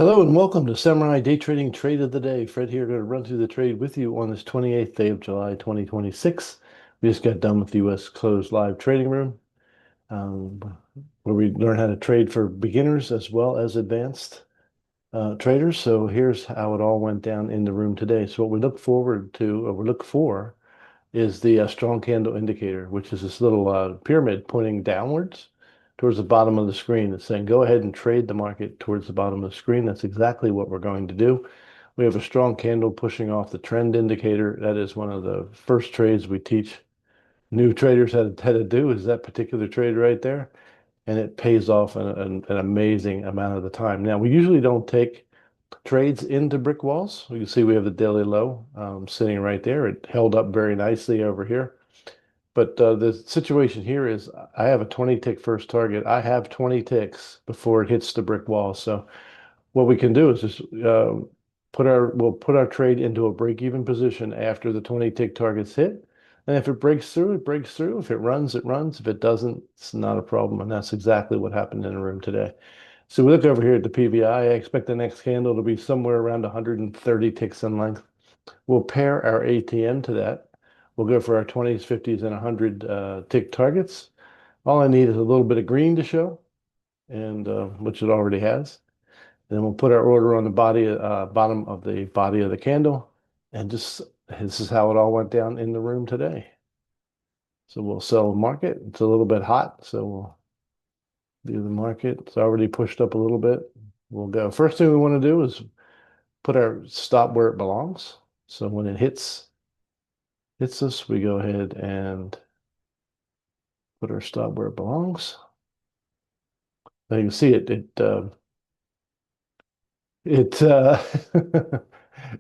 Hello and welcome to Samurai Day Trading Trade of the Day. Fred here, going to run through the trade with you on this 28th day of July 2026. We just got done with the U.S. closed live trading room, um, where we learn how to trade for beginners as well as advanced traders. So here's how it all went down in the room today. So what we look forward to, or we look for, is the strong candle indicator, which is this little pyramid pointing downwards towards the bottom of the screen. It's saying go ahead and trade the market towards the bottom of the screen. That's exactly what we're going to do. We have a strong candle pushing off the trend indicator. That is one of the first trades we teach new traders how to do, is that particular trade right there. And it pays off an amazing amount of the time. Now, we usually don't take trades into brick walls. You can see we have the daily low sitting right there. It held up very nicely over here. But the situation here is I have a 20 tick first target. I have 20 ticks before it hits the brick wall. So what we can do is just we'll put our trade into a break-even position after the 20 tick targets hit. And if it breaks through, it breaks through. If it runs, it runs. If it doesn't, it's not a problem. And that's exactly what happened in the room today. So we look over here at the PVI. I expect the next candle to be somewhere around 130 ticks in length. We'll pair our ATM to that. We'll go for our 20s, 50s, and 100 tick targets. All I need is a little bit of green to show, and which it already has. And then we'll put our order on the bottom of the body of the candle, and just this is how it all went down in the room today. So we'll sell market. It's a little bit hot, so we'll do the market. It's already pushed up a little bit. We'll go. First thing we want to do is put our stop where it belongs. So when it hits us, we go ahead and put our stop where it belongs. Now you can see it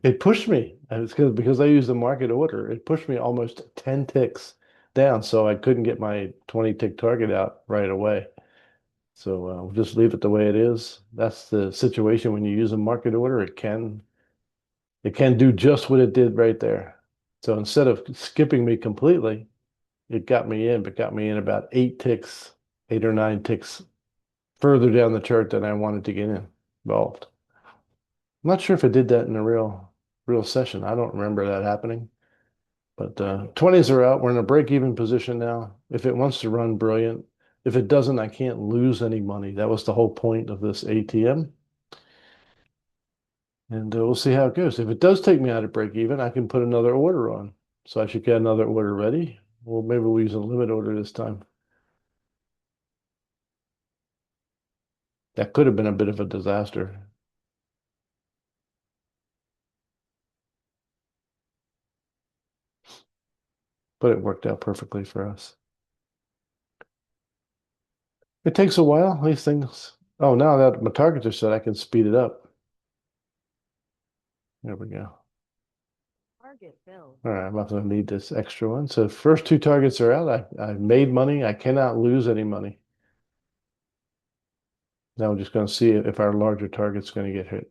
it pushed me. And it's because I used the market order. It pushed me almost 10 ticks down, so I couldn't get my 20 tick target out right away. So we'll just leave it the way it is. That's the situation when you use a market order. It can do just what it did right there. So instead of skipping me completely, it got me in, but got me in about 8 ticks, 8 or 9 ticks further down the chart than I wanted to get involved. I'm not sure if it did that in a real session. I don't remember that happening. But 20s are out. We're in a break-even position now. If it wants to run, brilliant. If it doesn't, I can't lose any money. That was the whole point of this ATM. And we'll see how it goes. If it does take me out of break-even, I can put another order on. So I should get another order ready. Well, maybe we'll use a limit order this time. That could have been a bit of a disaster, but it worked out perfectly for us. It takes a while, these things. Oh, now that my targets are set, I can speed it up. There we go. Target filled. All right, I'm not going to need this extra one. So first two targets are out. I made money. I cannot lose any money. Now we're just going to see if our larger target's going to get hit.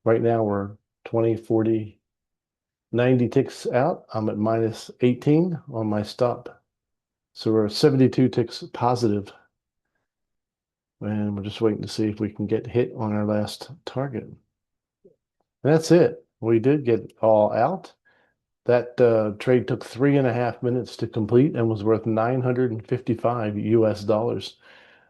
Right now we're 20, 40, 90 ticks out. I'm at minus 18 on my stop. So we're 72 ticks positive. And we're just waiting to see if we can get hit on our last target. And that's it. We did get all out. That trade took 3.5 minutes to complete and was worth 955 US dollars.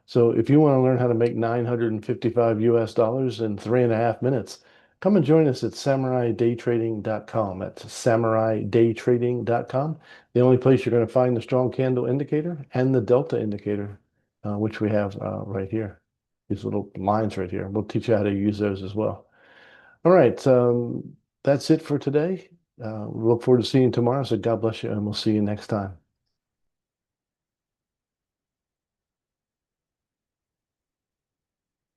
So if you want to learn how to make 955 US dollars in 3.5 minutes, come and join us at samuraidaytrading.com. That's samuraidaytrading.com. The only place you're going to find the strong candle indicator and the delta indicator, which we have right here. These little lines right here. We'll teach you how to use those as well. All right. That's it for today. We look forward to seeing you tomorrow. So God bless you, and we'll see you next time.